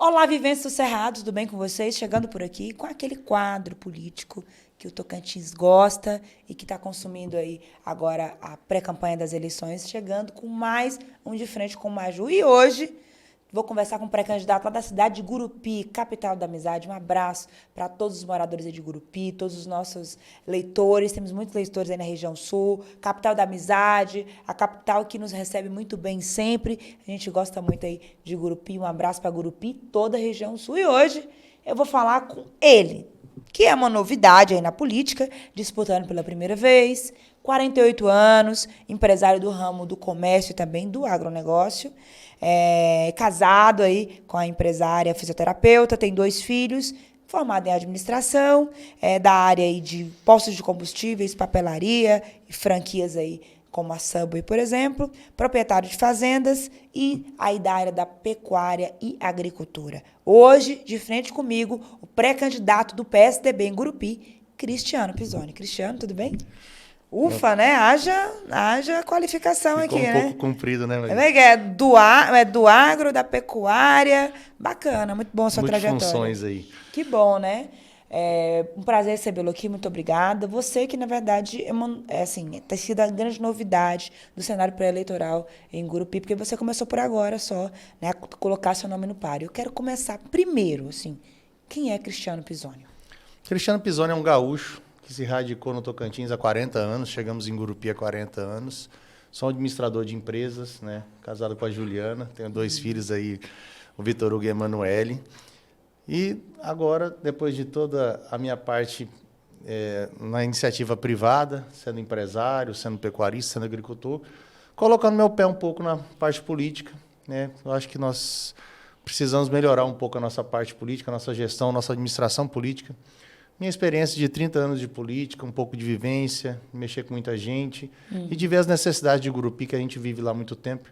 Olá, viventes do Cerrado, tudo bem com vocês? Chegando por aqui com aquele quadro político que o Tocantins gosta e que está consumindo aí agora a pré-campanha das eleições, chegando com mais um de frente com o Maju. E hoje vou conversar com um pré-candidato lá da cidade de Gurupi, capital da amizade. Um abraço para todos os moradores aí de Gurupi, todos os nossos leitores. Temos muitos leitores aí na região sul. Capital da amizade, a capital que nos recebe muito bem sempre. A gente gosta muito aí de Gurupi. Um abraço para Gurupi, toda a região sul. E hoje eu vou falar com ele, que é uma novidade aí na política, disputando pela primeira vez, 48 anos, empresário do ramo do comércio e também do agronegócio, casado aí com a empresária fisioterapeuta, tem 2 filhos, formado em administração, da área aí de postos de combustíveis, papelaria e franquias aí, como a Subway, por exemplo, proprietário de fazendas e aí da área da pecuária e agricultura. Hoje, de frente comigo, o pré-candidato do PSDB em Gurupi, Cristiano Pisoni. Cristiano, tudo bem? Ufa, né? Haja qualificação Ficou aqui, um né? pouco comprido, né, Maria? É do agro, da pecuária. Bacana, muito bom a sua Muitas trajetória. funções aí. Que bom, né? É um prazer recebê-lo aqui, muito obrigada. Você que, na verdade, tem sido a grande novidade do cenário pré-eleitoral em Gurupi, porque você começou por agora só, né, a colocar seu nome no páreo. Eu quero começar primeiro, assim, quem é Cristiano Pisoni? Cristiano Pisoni é um gaúcho que se radicou no Tocantins há 40 anos, chegamos em Gurupi há 40 anos. Sou administrador de empresas, né, casado com a Juliana, tenho 2 filhos aí, o Vitor Hugo e a Emanuele. E agora, depois de toda a minha parte na iniciativa privada, sendo empresário, sendo pecuarista, sendo agricultor, colocando meu pé um pouco na parte política, né? Eu acho que nós precisamos melhorar um pouco a nossa parte política, a nossa gestão, a nossa administração política. Minha experiência de 30 anos de política, um pouco de vivência, mexer com muita gente e de ver as necessidades de Gurupi, que a gente vive lá há muito tempo.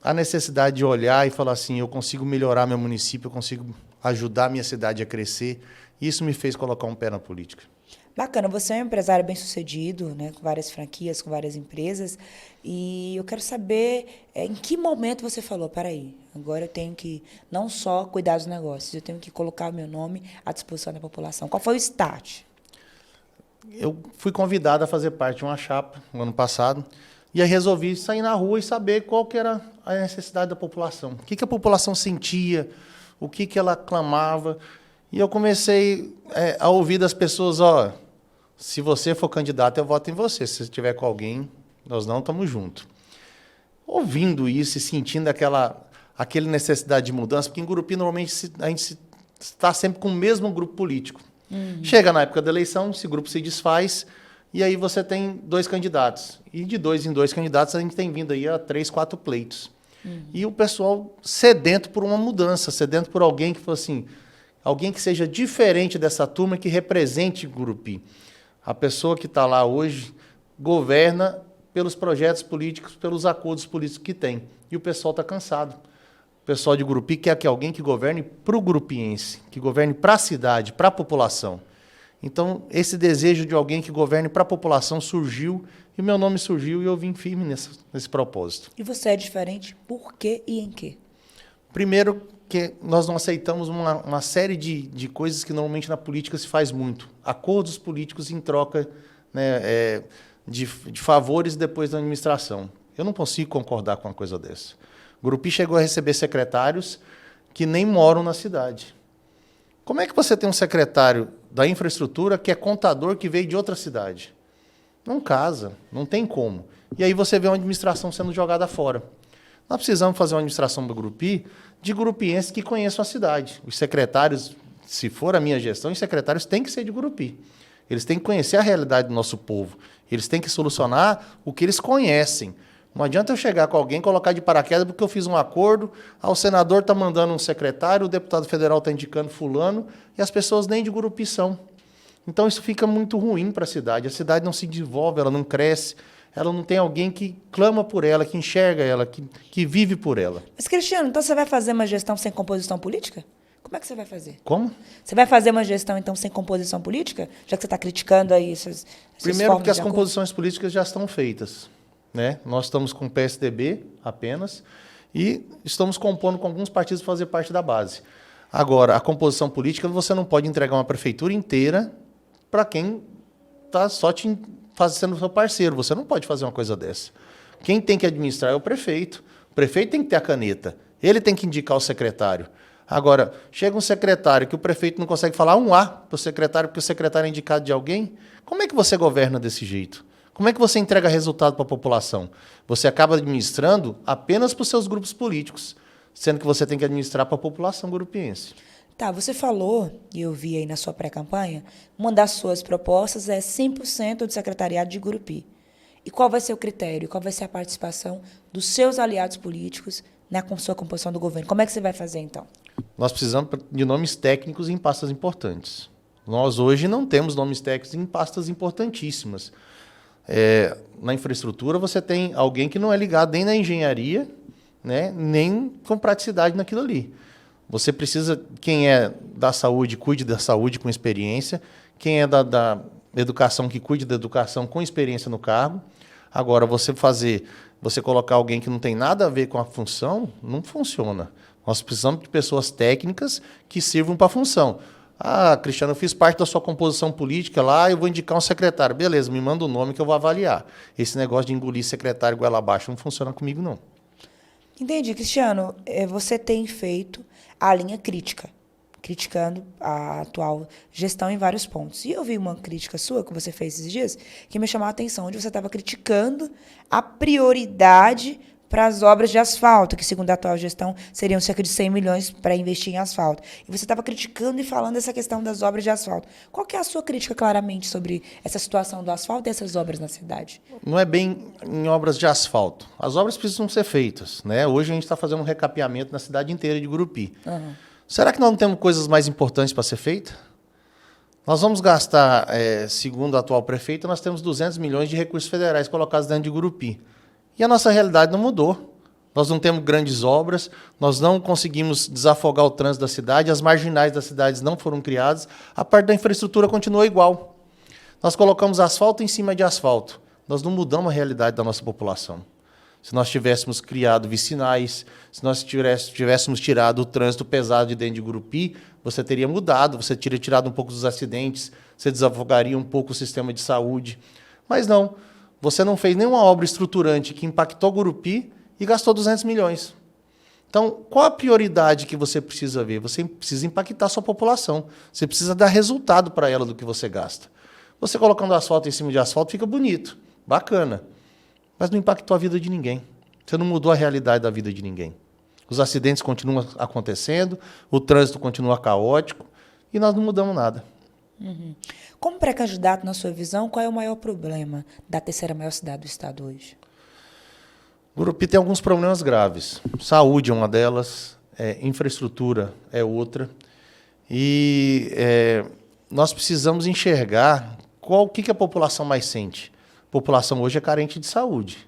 A necessidade de olhar e falar assim, eu consigo melhorar meu município, eu consigo ajudar a minha cidade a crescer. Isso me fez colocar um pé na política. Bacana, você é um empresário bem-sucedido, né, com várias franquias, com várias empresas, e eu quero saber em que momento você falou, peraí, agora eu tenho que não só cuidar dos negócios, eu tenho que colocar o meu nome à disposição da população. Qual foi o start? Eu fui convidado a fazer parte de uma chapa no ano passado, e aí resolvi sair na rua e saber qual que era a necessidade da população. O que a população sentia, o que ela clamava. E eu comecei a ouvir das pessoas, se você for candidato, eu voto em você. Se você estiver com alguém, nós não estamos juntos. Ouvindo isso e sentindo aquela necessidade de mudança, porque em Gurupi, normalmente, a gente está sempre com o mesmo grupo político. Chega na época da eleição, esse grupo se desfaz, e aí você tem 2 candidatos. E de 2 em 2 candidatos, a gente tem vindo aí a 3, 4 pleitos. E o pessoal sedento por uma mudança, sedento por alguém que fosse assim, alguém que seja diferente dessa turma, que represente Gurupi. A pessoa que está lá hoje governa pelos projetos políticos, pelos acordos políticos que tem. E o pessoal está cansado. O pessoal de Gurupi quer que alguém que governe para o gurupiense, que governe para a cidade, para a população. Então, esse desejo de alguém que governe para a população surgiu, e o meu nome surgiu, e eu vim firme nesse propósito. E você é diferente por quê e em quê? Primeiro, que nós não aceitamos uma série de coisas que normalmente na política se faz muito. Acordos políticos em troca, né, de favores depois da administração. Eu não consigo concordar com uma coisa dessa. O Gurupi chegou a receber secretários que nem moram na cidade. Como é que você tem um secretário da infraestrutura que é contador que veio de outra cidade? Não casa, não tem como. E aí você vê uma administração sendo jogada fora. Nós precisamos fazer uma administração do Gurupi de gurupienses que conheçam a cidade. Os secretários, se for a minha gestão, os secretários têm que ser de Gurupi. Eles têm que conhecer a realidade do nosso povo. Eles têm que solucionar o que eles conhecem. Não adianta eu chegar com alguém e colocar de paraquedas porque eu fiz um acordo, o senador está mandando um secretário, o deputado federal está indicando fulano, e as pessoas nem de Gurupi são. Então isso fica muito ruim para a cidade não se desenvolve, ela não cresce, ela não tem alguém que clama por ela, que enxerga ela, que vive por ela. Mas, Cristiano, então você vai fazer uma gestão sem composição política? Como é que você vai fazer? Como? Você vai fazer uma gestão, então, sem composição política? Já que você está criticando aí essas Primeiro, porque as composições políticas já estão feitas, né? Nós estamos com o PSDB apenas, E estamos compondo com alguns partidos para fazer parte da base. Agora, a composição política, você não pode entregar uma prefeitura inteira para quem está só te sendo seu parceiro. Você não pode fazer uma coisa dessa. Quem tem que administrar é o prefeito. O prefeito tem que ter a caneta. Ele tem que indicar o secretário. Agora, chega um secretário que o prefeito não consegue falar um A para o secretário, porque o secretário é indicado de alguém. Como é que você governa desse jeito? Como é que você entrega resultado para a população? Você acaba administrando apenas para os seus grupos políticos, sendo que você tem que administrar para a população gurupiense. Tá, você falou, e eu vi aí na sua pré-campanha, uma das suas propostas é 100% do secretariado de Gurupi. E qual vai ser o critério? Qual vai ser a participação dos seus aliados políticos na sua composição do governo? Como é que você vai fazer, então? Nós precisamos de nomes técnicos em pastas importantes. Nós hoje não temos nomes técnicos em pastas importantíssimas. Na infraestrutura, você tem alguém que não é ligado nem na engenharia, né, nem com praticidade naquilo ali. Você precisa, quem é da saúde, cuide da saúde com experiência, quem é da educação, que cuide da educação com experiência no cargo. Agora, você colocar alguém que não tem nada a ver com a função, não funciona. Nós precisamos de pessoas técnicas que sirvam para a função. Ah, Cristiano, eu fiz parte da sua composição política lá, eu vou indicar um secretário. Beleza, me manda o nome que eu vou avaliar. Esse negócio de engolir secretário goela abaixo não funciona comigo, não. Entendi, Cristiano. Você tem feito a linha crítica, criticando a atual gestão em vários pontos. E eu vi uma crítica sua que você fez esses dias que me chamou a atenção, onde você estava criticando a prioridade para as obras de asfalto, que, segundo a atual gestão, seriam cerca de 100 milhões para investir em asfalto. E você estava criticando e falando dessa questão das obras de asfalto. Qual que é a sua crítica, claramente, sobre essa situação do asfalto e essas obras na cidade? Não é bem em obras de asfalto. As obras precisam ser feitas, né? Hoje a gente está fazendo um recapeamento na cidade inteira de Gurupi. Uhum. Será que nós não temos coisas mais importantes para ser feitas? Nós vamos gastar, segundo o atual prefeito, nós temos 200 milhões de recursos federais colocados dentro de Gurupi. E a nossa realidade não mudou. Nós não temos grandes obras, nós não conseguimos desafogar o trânsito da cidade, as marginais das cidades não foram criadas, a parte da infraestrutura continuou igual. Nós colocamos asfalto em cima de asfalto. Nós não mudamos a realidade da nossa população. Se nós tivéssemos criado vicinais, se nós tivéssemos tirado o trânsito pesado de dentro de Gurupi, você teria mudado, você teria tirado um pouco dos acidentes, você desafogaria um pouco o sistema de saúde. Mas não. Você não fez nenhuma obra estruturante que impactou Gurupi e gastou 200 milhões. Então, qual a prioridade que você precisa ver? Você precisa impactar a sua população. Você precisa dar resultado para ela do que você gasta. Você colocando asfalto em cima de asfalto fica bonito, bacana, mas não impactou a vida de ninguém. Você não mudou a realidade da vida de ninguém. Os acidentes continuam acontecendo, o trânsito continua caótico e nós não mudamos nada. Uhum. Como pré-candidato, na sua visão, qual é o maior problema da terceira maior cidade do estado hoje? Gurupi tem alguns problemas graves. Saúde é uma delas, infraestrutura é outra. E nós precisamos enxergar o que a população mais sente. A população hoje é carente de saúde,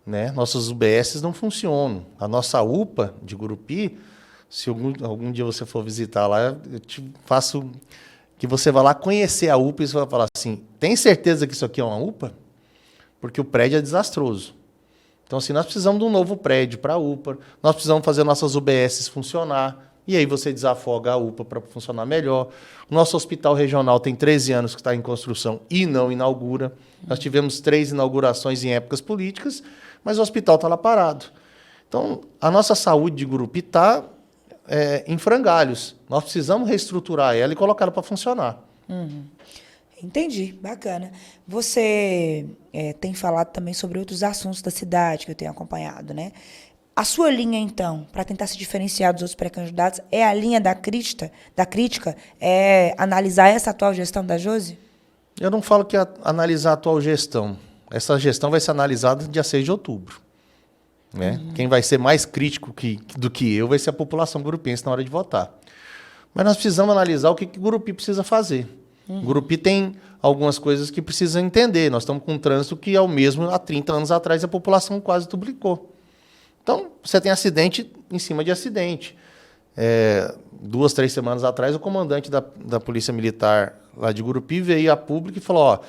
né? Nossas UBSs não funcionam. A nossa UPA de Gurupi, se algum dia você for visitar lá, eu te faço que você vai lá conhecer a UPA e você vai falar assim, tem certeza que isso aqui é uma UPA? Porque o prédio é desastroso. Então, assim, nós precisamos de um novo prédio para a UPA, nós precisamos fazer nossas UBSs funcionar, e aí você desafoga a UPA para funcionar melhor. O nosso hospital regional tem 13 anos que está em construção e não inaugura. Nós tivemos 3 inaugurações em épocas políticas, mas o hospital está lá parado. Então, a nossa saúde de Gurupi está em frangalhos. Nós precisamos reestruturar ela e colocar ela para funcionar. Uhum. Entendi, bacana. Você tem falado também sobre outros assuntos da cidade que eu tenho acompanhado, né? A sua linha, então, para tentar se diferenciar dos outros pré-candidatos, é a linha da crítica, é analisar essa atual gestão da Josi? Eu não falo que analisar a atual gestão. Essa gestão vai ser analisada dia 6 de outubro. Né? Uhum. Quem vai ser mais crítico do que eu vai ser a população gurupiense na hora de votar. Mas nós precisamos analisar o que Gurupi precisa fazer. Uhum. Gurupi tem algumas coisas que precisa entender. Nós estamos com um trânsito que é o mesmo há 30 anos atrás, a população quase duplicou. Então, você tem acidente em cima de acidente. 2, 3 semanas atrás, o comandante da Polícia Militar lá de Gurupi veio a público e falou,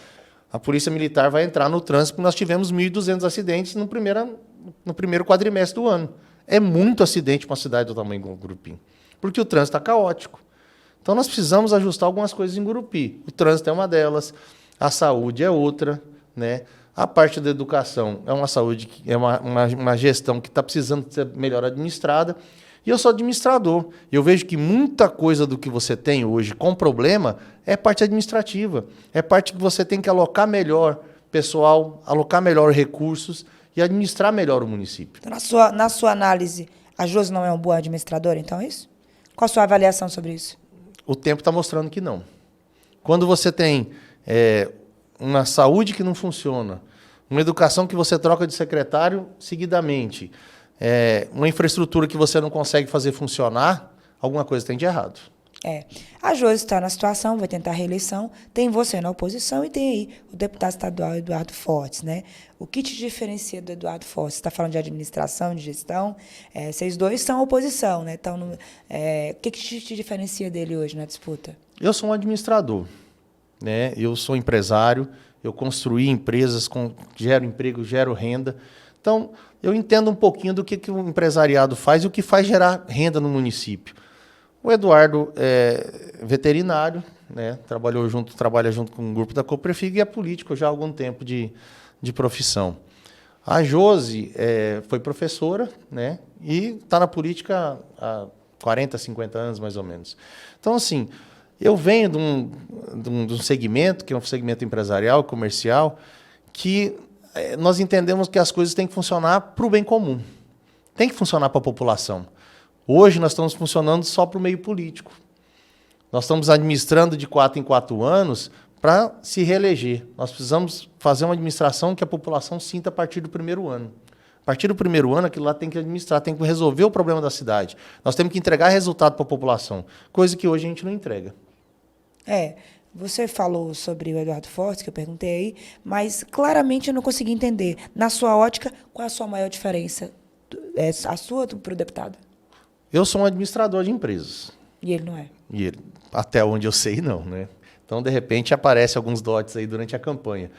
a Polícia Militar vai entrar no trânsito porque nós tivemos 1.200 acidentes no primeiro quadrimestre do ano. É muito acidente para uma cidade do tamanho de Gurupi, porque o trânsito está caótico. Então, nós precisamos ajustar algumas coisas em Gurupi. O trânsito é uma delas, a saúde é outra, né? A parte da educação é uma saúde, é uma gestão que está precisando ser melhor administrada. E eu sou administrador. Eu vejo que muita coisa do que você tem hoje com problema é parte administrativa. É parte que você tem que alocar melhor pessoal, alocar melhor recursos e administrar melhor o município. Então, na sua análise, a Josi não é um bom administrador, então é isso? Qual a sua avaliação sobre isso? O tempo está mostrando que não. Quando você tem uma saúde que não funciona, uma educação que você troca de secretário seguidamente, uma infraestrutura que você não consegue fazer funcionar, alguma coisa tem de errado. A Josi está na situação, vai tentar a reeleição, tem você na oposição e tem aí o deputado estadual Eduardo Fortes, né? O que te diferencia do Eduardo Fortes? Você está falando de administração, de gestão, vocês dois são oposição, né? Então, o que te diferencia dele hoje na disputa? Eu sou um administrador, né? Eu sou empresário, eu construí empresas, gero emprego, gero renda. Então, eu entendo um pouquinho do que o empresariado faz e o que faz gerar renda no município. O Eduardo é veterinário, né? Trabalha junto com o grupo da Coprefig e é político já há algum tempo de profissão. A Josi foi professora, né? E está na política há 40, 50 anos, mais ou menos. Então, assim, eu venho de um segmento, que é um segmento empresarial, comercial, que nós entendemos que as coisas têm que funcionar para o bem comum. Tem que funcionar para a população. Hoje nós estamos funcionando só para o meio político. Nós estamos administrando de 4 em 4 anos para se reeleger. Nós precisamos fazer uma administração que a população sinta a partir do primeiro ano. A partir do primeiro ano, aquilo lá tem que administrar, tem que resolver o problema da cidade. Nós temos que entregar resultado para a população, coisa que hoje a gente não entrega. Você falou sobre o Eduardo Fortes, que eu perguntei aí, mas claramente eu não consegui entender. Na sua ótica, qual a sua maior diferença? A sua para o deputado? Eu sou um administrador de empresas. E ele não é? E ele, até onde eu sei, não, né? Então, de repente, aparecem alguns dotes aí durante a campanha.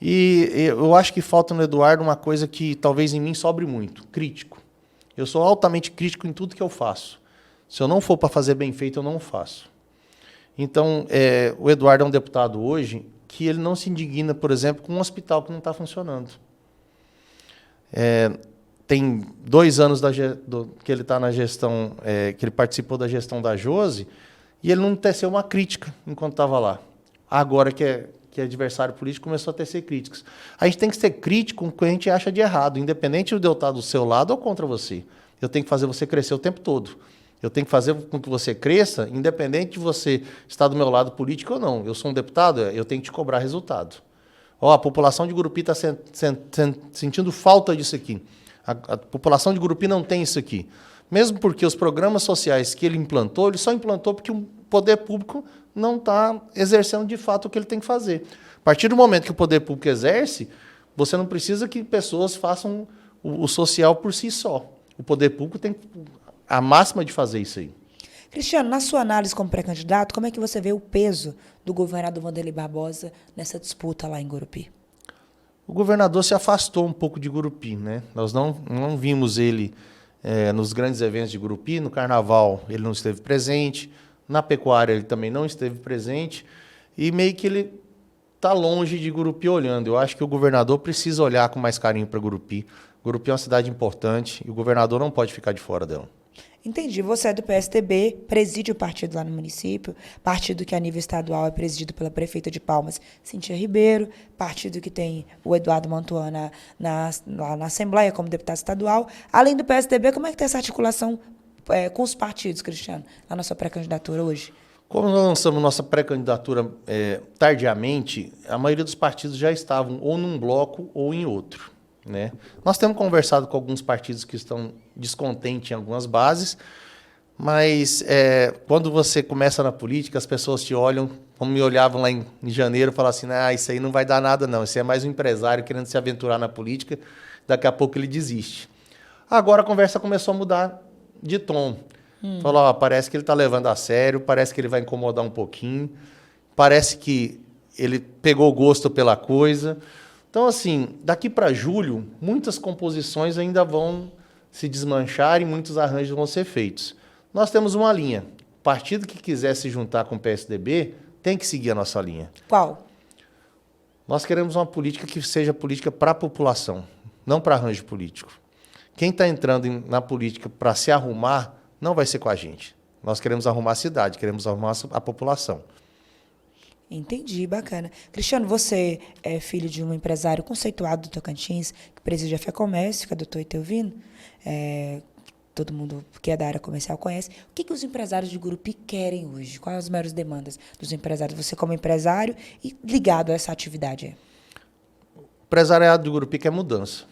E eu acho que falta no Eduardo uma coisa que talvez em mim sobre muito, crítico. Eu sou altamente crítico em tudo que eu faço. Se eu não for para fazer bem feito, eu não faço. Então, o Eduardo é um deputado hoje que ele não se indigna, por exemplo, com um hospital que não está funcionando. Tem 2 anos que ele está na gestão, que ele participou da gestão da Josi, e ele não teceu uma crítica enquanto estava lá. Agora que é adversário político, começou a tecer críticas. A gente tem que ser crítico com o que a gente acha de errado, independente de eu estar do seu lado ou contra você. Eu tenho que fazer você crescer o tempo todo. Eu tenho que fazer com que você cresça, independente de você estar do meu lado político ou não. Eu sou um deputado, eu tenho que te cobrar resultado. A população de Gurupi está sentindo falta disso aqui. A população de Gurupi não tem isso aqui. Mesmo porque os programas sociais que ele só implantou porque o poder público não está exercendo de fato o que ele tem que fazer. A partir do momento que o poder público exerce, você não precisa que pessoas façam o social por si só. O poder público tem a máxima de fazer isso aí. Cristiano, na sua análise como pré-candidato, como é que você vê o peso do governador Wanderley Barbosa nessa disputa lá em Gurupi? O governador se afastou um pouco de Gurupi, né? Nós não vimos ele nos grandes eventos de Gurupi. No Carnaval ele não esteve presente, na pecuária ele também não esteve presente, e meio que ele está longe de Gurupi olhando. Eu acho que o governador precisa olhar com mais carinho para Gurupi. Gurupi é uma cidade importante e o governador não pode ficar de fora dela. Entendi. Você é do PSDB, preside o partido lá no município, partido que a nível estadual é presidido pela prefeita de Palmas, Cíntia Ribeiro, partido que tem o Eduardo Mantuan lá na Assembleia como deputado estadual. Além do PSDB, como é que está essa articulação com os partidos, Cristiano, lá na sua pré-candidatura hoje? Como nós lançamos nossa pré-candidatura tardiamente, a maioria dos partidos já estavam ou num bloco ou em outro, né? Nós temos conversado com alguns partidos que estão descontentes em algumas bases, mas quando você começa na política, as pessoas te olham, como me olhavam lá em janeiro, falavam assim, isso aí não vai dar nada não, isso é mais um empresário querendo se aventurar na política, daqui a pouco ele desiste. Agora a conversa começou a mudar de tom. Falou, parece que ele está levando a sério, parece que ele vai incomodar um pouquinho, parece que ele pegou gosto pela coisa. Então, assim, daqui para julho, muitas composições ainda vão se desmancharem, muitos arranjos vão ser feitos. Nós temos uma linha. O partido que quiser se juntar com o PSDB tem que seguir a nossa linha. Qual? Nós queremos uma política que seja política para a população, não para arranjo político. Quem está entrando na política para se arrumar não vai ser com a gente. Nós queremos arrumar a cidade, queremos arrumar a população. Entendi, bacana. Cristiano, você é filho de um empresário conceituado do Tocantins, que preside a FEComércio, que é o doutor Itelvino. Todo mundo que é da área comercial conhece. O que os empresários de Gurupi querem hoje? Quais as maiores demandas dos empresários? Você como empresário e ligado a essa atividade? O empresariado de Gurupi quer mudança.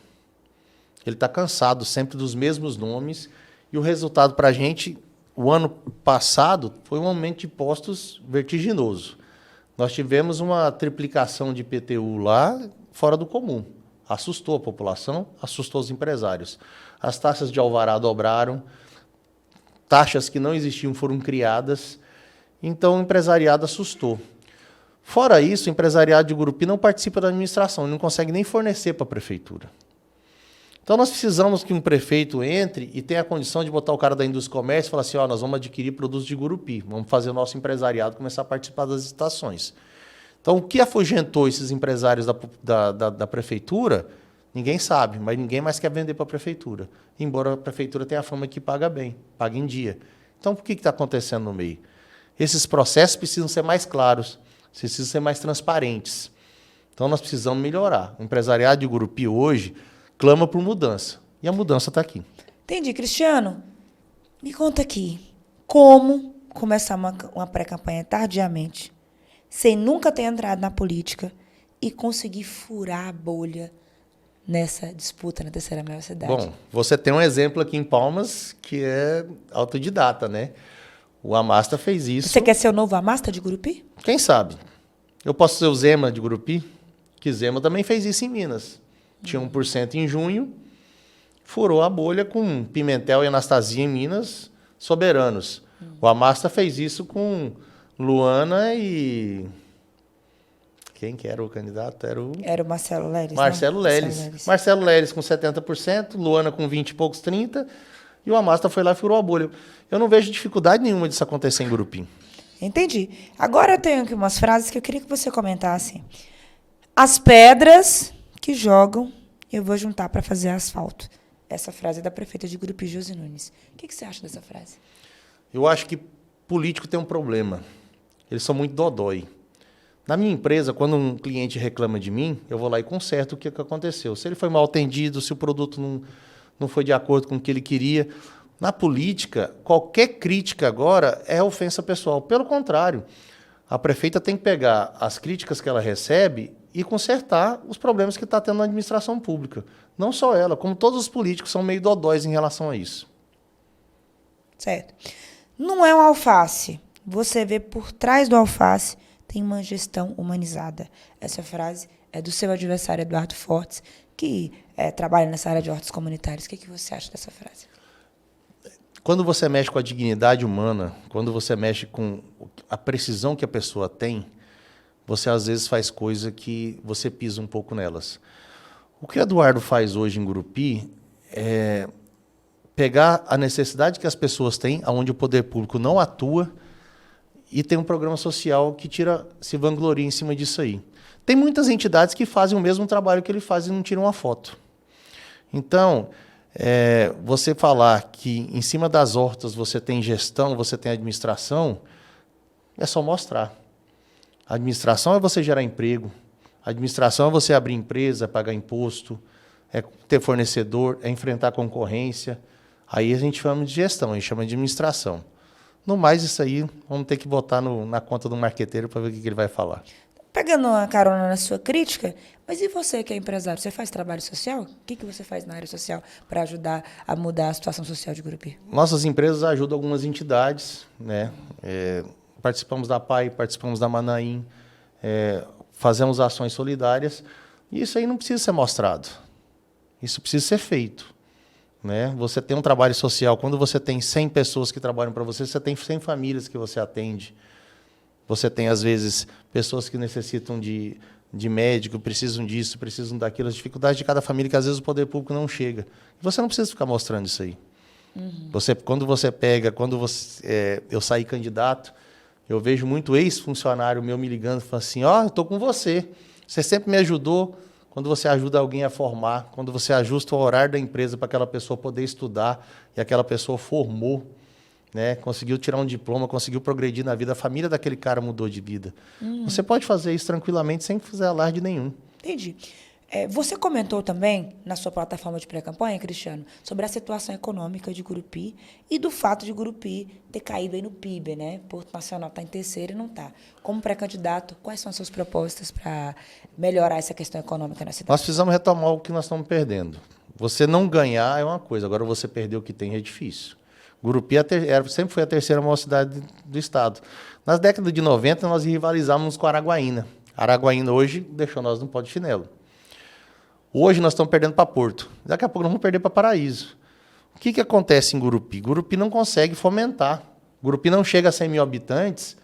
Ele está cansado sempre dos mesmos nomes e o resultado para a gente, o ano passado, foi um aumento de impostos vertiginoso. Nós tivemos uma triplicação de IPTU lá fora do comum. Assustou a população, assustou os empresários. As taxas de alvará dobraram, taxas que não existiam foram criadas, então o empresariado assustou. Fora isso, o empresariado de Gurupi não participa da administração, ele não consegue nem fornecer para a prefeitura. Então nós precisamos que um prefeito entre e tenha a condição de botar o cara da indústria e comércio e falar assim, nós vamos adquirir produtos de Gurupi, vamos fazer o nosso empresariado começar a participar das licitações. Então o que afugentou esses empresários da prefeitura, ninguém sabe, mas ninguém mais quer vender para a prefeitura, embora a prefeitura tenha a fama que paga bem, paga em dia. Então o que está acontecendo no meio? Esses processos precisam ser mais claros, precisam ser mais transparentes. Então nós precisamos melhorar. O empresariado de Gurupi hoje clama por mudança. E a mudança está aqui. Entendi. Cristiano, me conta aqui, como começar uma pré-campanha tardiamente, sem nunca ter entrado na política e conseguir furar a bolha nessa disputa na terceira maior cidade? Bom, você tem um exemplo aqui em Palmas que é autodidata, né? O Amasta fez isso. Você quer ser o novo Amasta de Gurupi? Quem sabe? Eu posso ser o Zema de Gurupi? Que Zema também fez isso em Minas. Tinha 1% em junho, furou a bolha com Pimentel e Anastasia em Minas, soberanos. O Amasta fez isso com Luana e... Quem que era o candidato? Era o Marcelo Leles. Marcelo Leles. Marcelo Leles com 70%, Luana com 20 e poucos, 30%, e o Amasta foi lá e furou a bolha. Eu não vejo dificuldade nenhuma disso acontecer em Gurupi. Entendi. Agora eu tenho aqui umas frases que eu queria que você comentasse. As pedras que jogam, eu vou juntar para fazer asfalto. Essa frase é da prefeita de Gurupi, Josi Nunes. O que você acha dessa frase? Eu acho que político tem um problema. Eles são muito dodói. Na minha empresa, quando um cliente reclama de mim, eu vou lá e conserto o que aconteceu. Se ele foi mal atendido, se o produto não foi de acordo com o que ele queria. Na política, qualquer crítica agora é ofensa pessoal. Pelo contrário, a prefeita tem que pegar as críticas que ela recebe e consertar os problemas que está tendo na administração pública. Não só ela, como todos os políticos são meio dodóis em relação a isso. Certo. Não é um alface. Você vê por trás do alface tem uma gestão humanizada. Essa frase é do seu adversário, Eduardo Fortes, que trabalha nessa área de hortos comunitários. O que você acha dessa frase? Quando você mexe com a dignidade humana, quando você mexe com a precisão que a pessoa tem, você às vezes faz coisa que você pisa um pouco nelas. O que o Eduardo faz hoje em Gurupi é pegar a necessidade que as pessoas têm, onde o poder público não atua, e tem um programa social que se vangloria em cima disso aí. Tem muitas entidades que fazem o mesmo trabalho que ele faz e não tiram uma foto. Então, você falar que em cima das hortas você tem gestão, você tem administração, é só mostrar. A administração é você gerar emprego, a administração é você abrir empresa, pagar imposto, é ter fornecedor, é enfrentar concorrência. Aí a gente chama de gestão, a gente chama de administração. No mais, isso aí, vamos ter que botar na conta do marqueteiro para ver o que ele vai falar. Pegando uma carona na sua crítica, mas e você que é empresário, você faz trabalho social? O que você faz na área social para ajudar a mudar a situação social de Gurupi? Nossas empresas ajudam algumas entidades, né? Participamos da PAI, participamos da Manaim, fazemos ações solidárias, e isso aí não precisa ser mostrado. Isso precisa ser feito. Né? Você tem um trabalho social, quando você tem 100 pessoas que trabalham para você, você tem 100 famílias que você atende. Você tem, às vezes, pessoas que necessitam de de médico, precisam disso, precisam daquilo, as dificuldades de cada família que às vezes o poder público não chega. Você não precisa ficar mostrando isso aí. Eu saí candidato, eu vejo muito ex-funcionário meu me ligando, falando assim, eu estou com você, você sempre me ajudou. Quando você ajuda alguém a formar, quando você ajusta o horário da empresa para aquela pessoa poder estudar, e aquela pessoa formou, né, conseguiu tirar um diploma, conseguiu progredir na vida, a família daquele cara mudou de vida. Você pode fazer isso tranquilamente, sem fazer alarde nenhum. Entendi. Você comentou também, na sua plataforma de pré-campanha, Cristiano, sobre a situação econômica de Gurupi e do fato de Gurupi ter caído aí no PIB, né? Porto Nacional está em terceiro e não está. Como pré-candidato, quais são as suas propostas para melhorar essa questão econômica na cidade? Nós precisamos retomar o que nós estamos perdendo. Você não ganhar é uma coisa, agora você perder o que tem é difícil. Gurupi sempre foi a terceira maior cidade do estado. Nas décadas de 90, nós rivalizávamos com Araguaína. Araguaína hoje deixou nós no pó de chinelo. Hoje nós estamos perdendo para Porto. Daqui a pouco nós vamos perder para Paraíso. O que acontece em Gurupi? Gurupi não consegue fomentar. Gurupi não chega a 100 mil habitantes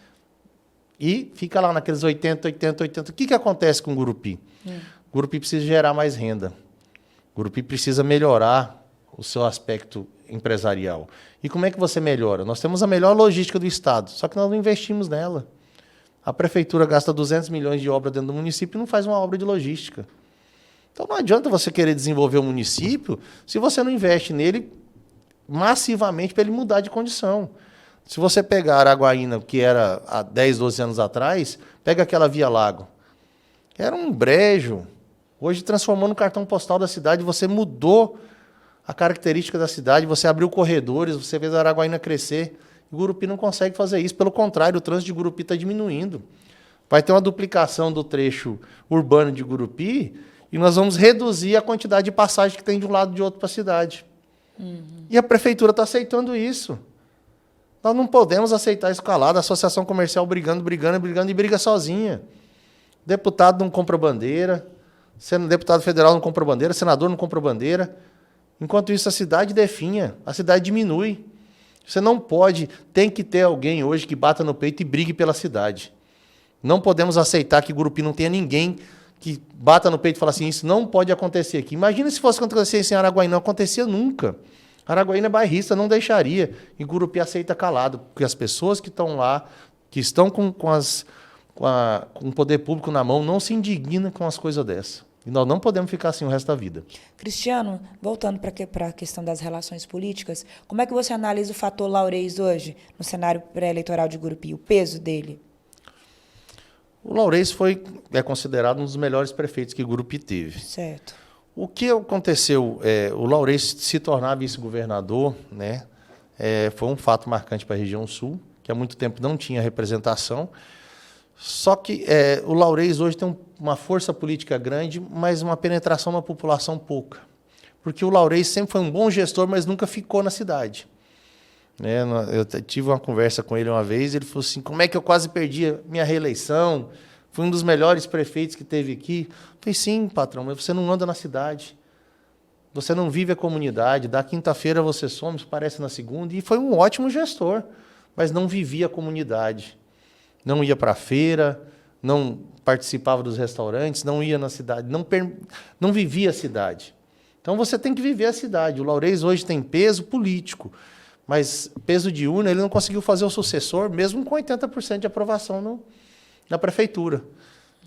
e fica lá naqueles 80. O que acontece com Gurupi? Gurupi precisa gerar mais renda. Gurupi precisa melhorar o seu aspecto empresarial. E como é que você melhora? Nós temos a melhor logística do estado, só que nós não investimos nela. A prefeitura gasta 200 milhões de obra dentro do município e não faz uma obra de logística. Então não adianta você querer desenvolver o município se você não investe nele massivamente para ele mudar de condição. Se você pegar Araguaína, que era há 10, 12 anos atrás, pega aquela Via Lago. Era um brejo. Hoje transformou no cartão postal da cidade, você mudou a característica da cidade, você abriu corredores, você fez a Araguaína crescer. O Gurupi não consegue fazer isso. Pelo contrário, o trânsito de Gurupi está diminuindo. Vai ter uma duplicação do trecho urbano de Gurupi e nós vamos reduzir a quantidade de passagem que tem de um lado e de outro para a cidade. E a prefeitura está aceitando isso. Nós não podemos aceitar isso calado. A associação comercial brigando e briga sozinha. Deputado não compra bandeira, deputado federal não compra bandeira, senador não compra bandeira. Enquanto isso, a cidade definha, a cidade diminui. Você não pode, tem que ter alguém hoje que bata no peito e brigue pela cidade. Não podemos aceitar que Gurupi não tenha ninguém que bata no peito e fala assim, isso não pode acontecer aqui. Imagina se fosse acontecer isso em Araguaína, não acontecia nunca. Araguaína é bairrista, não deixaria. E Gurupi aceita calado, porque as pessoas que estão lá, que estão com o poder público na mão, não se indignam com as coisas dessas. E nós não podemos ficar assim o resto da vida. Cristiano, voltando para a questão das relações políticas, como é que você analisa o fator Laureis hoje no cenário pré-eleitoral de Gurupi, o peso dele? O Laureis é considerado um dos melhores prefeitos que Gurupi teve. Certo. O que aconteceu? O Laureis se tornar vice-governador, né, foi um fato marcante para a região sul, que há muito tempo não tinha representação. Só que o Laureis hoje tem uma força política grande, mas uma penetração na população pouca. Porque o Laureis sempre foi um bom gestor, mas nunca ficou na cidade. Eu tive uma conversa com ele uma vez, ele falou assim, como é que eu quase perdi a minha reeleição? Fui um dos melhores prefeitos que teve aqui. Eu falei, sim, patrão, mas você não anda na cidade. Você não vive a comunidade. Da quinta-feira você some, aparece na segunda. E foi um ótimo gestor, mas não vivia a comunidade. Não ia para a feira, não participava dos restaurantes, não ia na cidade, não vivia a cidade. Então você tem que viver a cidade. O Laureis hoje tem peso político, mas peso de urna ele não conseguiu fazer o sucessor, mesmo com 80% de aprovação na prefeitura.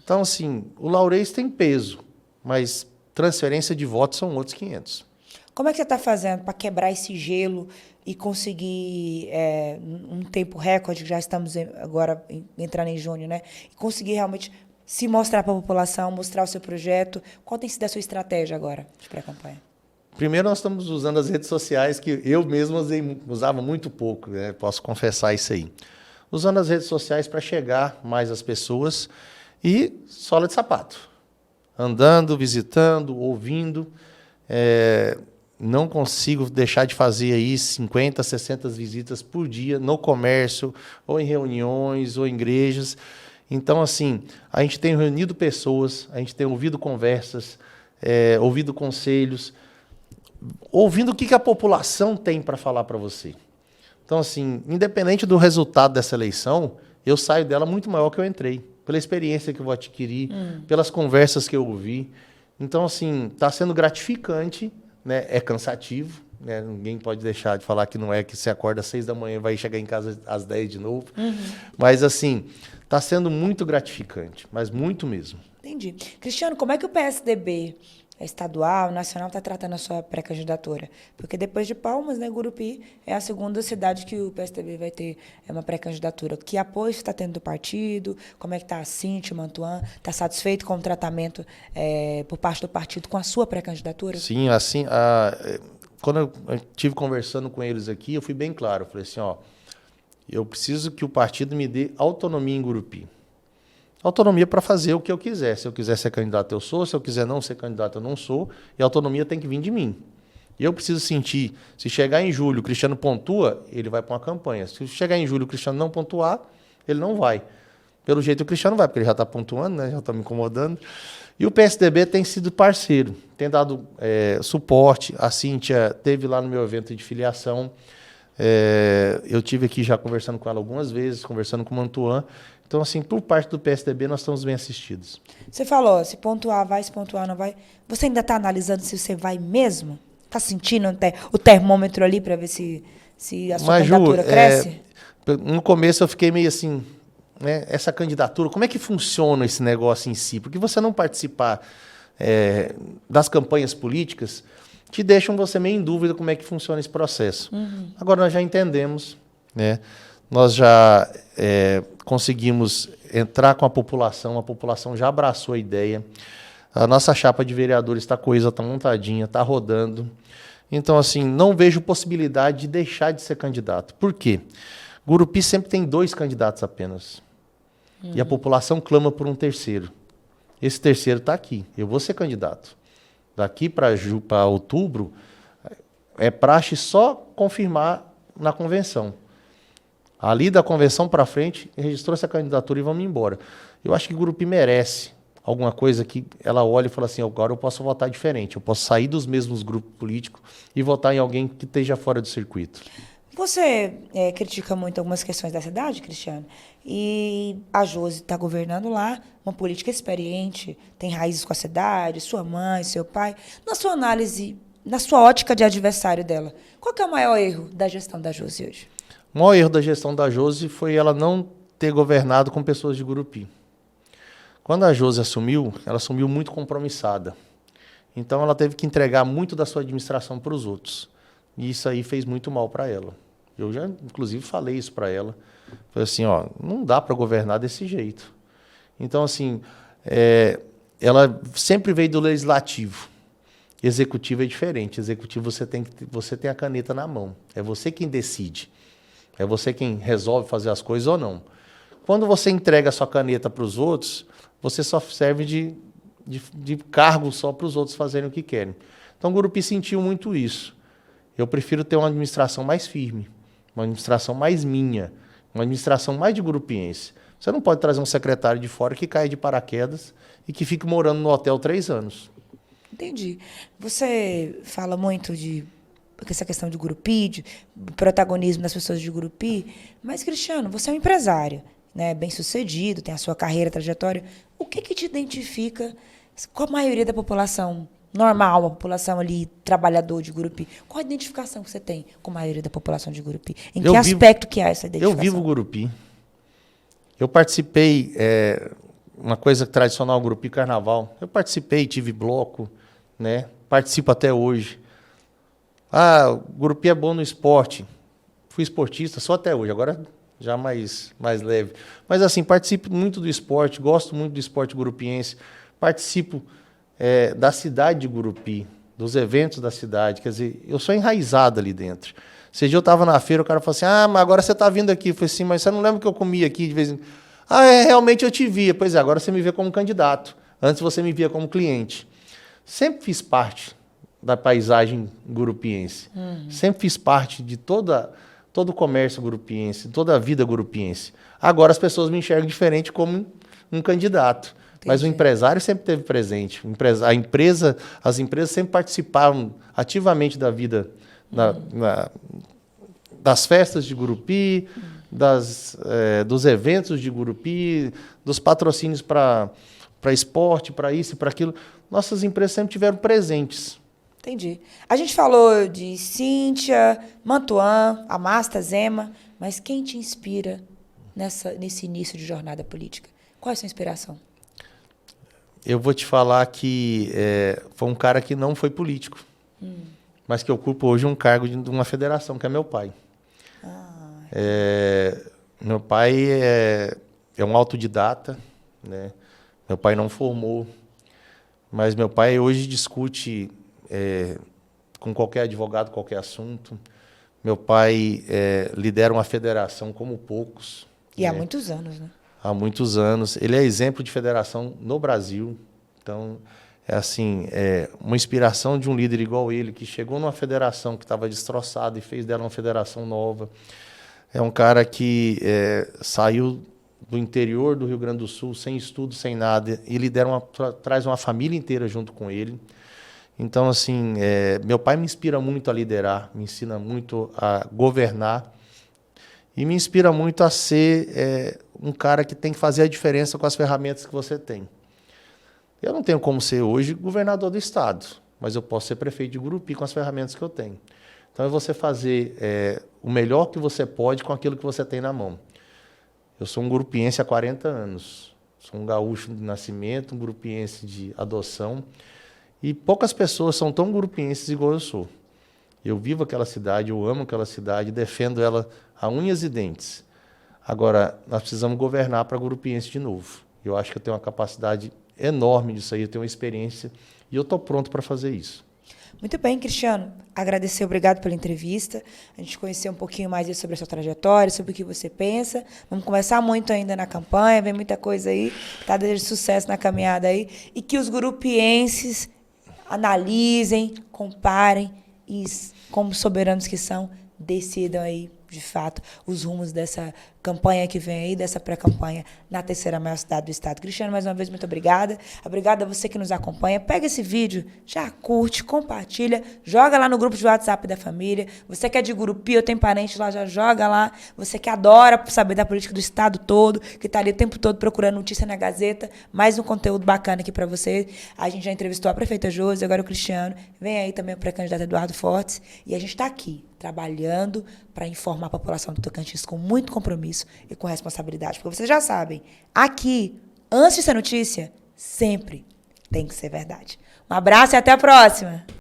Então, assim, o Laureis tem peso, mas transferência de votos são outros 500. Como é que você está fazendo para quebrar esse gelo e conseguir, um tempo recorde, que já estamos agora entrando em junho, né? E conseguir realmente se mostrar para a população, mostrar o seu projeto? Qual tem sido a sua estratégia agora de pré-campanha? Primeiro, nós estamos usando as redes sociais, que eu mesmo usava muito pouco, né? Posso confessar isso aí. Usando as redes sociais para chegar mais às pessoas e sola de sapato. Andando, visitando, ouvindo. Não consigo deixar de fazer aí 50, 60 visitas por dia no comércio, ou em reuniões, ou em igrejas. Então, assim, a gente tem reunido pessoas, a gente tem ouvido conversas, ouvido conselhos, ouvindo o que a população tem para falar para você. Então, assim, independente do resultado dessa eleição, eu saio dela muito maior que eu entrei. pela experiência que eu vou adquirir, pelas conversas que eu ouvi. Então, assim, está sendo gratificante, né? É cansativo, né? Ninguém pode deixar de falar que não é, que você acorda às 6 da manhã e vai chegar em casa às 10 de novo. Mas, assim, está sendo muito gratificante, mas muito mesmo. Entendi. Cristiano, como é que o PSDB estadual, nacional, está tratando a sua pré-candidatura? Porque depois de Palmas, né, Gurupi é a segunda cidade que o PSDB vai ter uma pré-candidatura. Que apoio está tendo do partido? Como é que está a Cíntia Mantuan? Está satisfeito com o tratamento por parte do partido com a sua pré-candidatura? Sim, assim, quando eu estive conversando com eles aqui, eu fui bem claro. Eu falei assim, ó, eu preciso que o partido me dê autonomia em Gurupi. Autonomia para fazer o que eu quiser. Se eu quiser ser candidato, eu sou. Se eu quiser não ser candidato, eu não sou. E a autonomia tem que vir de mim. E eu preciso sentir, se chegar em julho o Cristiano pontua, ele vai para uma campanha. Se chegar em julho o Cristiano não pontuar, ele não vai. Pelo jeito o Cristiano vai, porque ele já está pontuando, né? Já está me incomodando. E o PSDB tem sido parceiro, tem dado suporte. A Cíntia esteve lá no meu evento de filiação. Eu tive aqui já conversando com ela algumas vezes, conversando com o Mantuan. Então, assim, por parte do PSDB, nós estamos bem assistidos. Você falou, se pontuar vai, se pontuar não vai. Você ainda está analisando se você vai mesmo? Está sentindo o termômetro ali para ver se a sua candidatura cresce? No começo eu fiquei meio assim, né, essa candidatura, como é que funciona esse negócio em si? Porque você não participar das campanhas políticas te deixam você meio em dúvida como é que funciona esse processo. Agora nós já entendemos, né? Nós já conseguimos entrar com a população já abraçou a ideia. A nossa chapa de vereadores está coesa, está montadinha, está rodando. Então, assim, não vejo possibilidade de deixar de ser candidato. Por quê? Gurupi sempre tem 2 candidatos apenas. E a população clama por um terceiro. Esse terceiro está aqui. Eu vou ser candidato. Daqui para outubro, é praxe só confirmar na convenção. Ali da convenção para frente, registrou essa candidatura e vamos embora. Eu acho que o Gurupi merece alguma coisa que ela olhe e fala assim, agora eu posso votar diferente, eu posso sair dos mesmos grupos políticos e votar em alguém que esteja fora do circuito. Você critica muito algumas questões da cidade, Cristiano, e a Josi está governando lá, uma política experiente, tem raízes com a cidade, sua mãe, seu pai. Na sua análise, na sua ótica de adversário dela, qual que é o maior erro da gestão da Josi hoje? O maior erro da gestão da Josi foi ela não ter governado com pessoas de Gurupi. Quando a Josi assumiu, ela assumiu muito compromissada. Então, ela teve que entregar muito da sua administração para os outros. E isso aí fez muito mal para ela. Eu já, inclusive, falei isso para ela. Falei assim, ó, não dá para governar desse jeito. Então, assim, ela sempre veio do legislativo. Executivo é diferente. Executivo você tem a caneta na mão. É você quem decide. É você quem resolve fazer as coisas ou não. Quando você entrega a sua caneta para os outros, você só serve de cargo só para os outros fazerem o que querem. Então, o Gurupi sentiu muito isso. Eu prefiro ter uma administração mais firme, uma administração mais minha, uma administração mais de gurupiense. Você não pode trazer um secretário de fora que caia de paraquedas e que fique morando no hotel 3 anos. Entendi. Você fala muito de essa questão de Gurupi, de protagonismo das pessoas de Gurupi, mas, Cristiano, você é um empresário, né, bem-sucedido, tem a sua carreira, trajetória. O que te identifica com a maioria da população normal, a população ali, trabalhador de Gurupi? Qual a identificação que você tem com a maioria da população de Gurupi? Em que aspecto que há essa identificação? Eu vivo Gurupi. Eu participei, uma coisa tradicional, Gurupi Carnaval. Eu participei, tive bloco, né? Participo até hoje. O Gurupi é bom no esporte. Fui esportista só até hoje, agora já mais leve. Mas, assim, participo muito do esporte, gosto muito do esporte gurupiense. Participo da cidade de Gurupi, dos eventos da cidade. Quer dizer, eu sou enraizado ali dentro. Esse dia eu estava na feira, o cara falou assim, mas agora você está vindo aqui. Eu falei assim, mas você não lembra que eu comia aqui de vez em quando? Realmente eu te via. Pois é, agora você me vê como candidato. Antes você me via como cliente. Sempre fiz parte da paisagem gurupiense. Sempre fiz parte de todo o comércio gurupiense, toda a vida gurupiense. Agora as pessoas me enxergam diferente como um candidato. Entendi. Mas o empresário sempre esteve presente. As empresas sempre participaram ativamente da vida, das festas de Gurupi, dos eventos de Gurupi, dos patrocínios para esporte, para isso e para aquilo. Nossas empresas sempre tiveram presentes. Entendi. A gente falou de Cíntia, Mantuan, Amasta, Zema, mas quem te inspira nesse início de jornada política? Qual é a sua inspiração? Eu vou te falar que foi um cara que não foi político, mas que ocupa hoje um cargo de uma federação, que é meu pai. Meu pai é um autodidata, né? Meu pai não formou, mas meu pai hoje discute com qualquer advogado, qualquer assunto. Meu pai lidera uma federação como poucos. E há muitos anos, né? Há muitos anos. Ele é exemplo de federação no Brasil. Então, uma inspiração de um líder igual ele, que chegou numa federação que estava destroçada e fez dela uma federação nova. É um cara que saiu do interior do Rio Grande do Sul, sem estudo, sem nada, e traz uma família inteira junto com ele. Então, meu pai me inspira muito a liderar, me ensina muito a governar, e me inspira muito a ser um cara que tem que fazer a diferença com as ferramentas que você tem. Eu não tenho como ser hoje governador do estado, mas eu posso ser prefeito de Gurupi com as ferramentas que eu tenho. Então, é você fazer o melhor que você pode com aquilo que você tem na mão. Eu sou um gurupiense há 40 anos. Sou um gaúcho de nascimento, um gurupiense de adoção. E poucas pessoas são tão gurupienses igual eu sou. Eu vivo aquela cidade, eu amo aquela cidade, defendo ela a unhas e dentes. Agora, nós precisamos governar para gurupiense de novo. Eu acho que eu tenho uma capacidade enorme disso aí, eu tenho uma experiência e eu estou pronto para fazer isso. Muito bem, Cristiano. Agradecer, obrigado pela entrevista. A gente conheceu um pouquinho mais sobre a sua trajetória, sobre o que você pensa. Vamos conversar muito ainda na campanha, vem muita coisa aí, tá de sucesso na caminhada aí. E que os gurupienses analisem, comparem e, como soberanos que são, decidam aí, de fato, os rumos dessa campanha que vem aí, dessa pré-campanha na terceira maior cidade do estado. Cristiano, mais uma vez, muito obrigada. Obrigada a você que nos acompanha. Pega esse vídeo, já curte, compartilha, joga lá no grupo de WhatsApp da família. Você que é de Gurupi ou tem parente lá, já joga lá. Você que adora saber da política do estado todo, que está ali o tempo todo procurando notícia na Gazeta, mais um conteúdo bacana aqui para você. A gente já entrevistou a prefeita Josi, agora o Cristiano. Vem aí também o pré-candidato Eduardo Fortes. E a gente está aqui, trabalhando para informar a população do Tocantins com muito compromisso e com responsabilidade. Porque vocês já sabem, aqui, antes de ser notícia, sempre tem que ser verdade. Um abraço e até a próxima!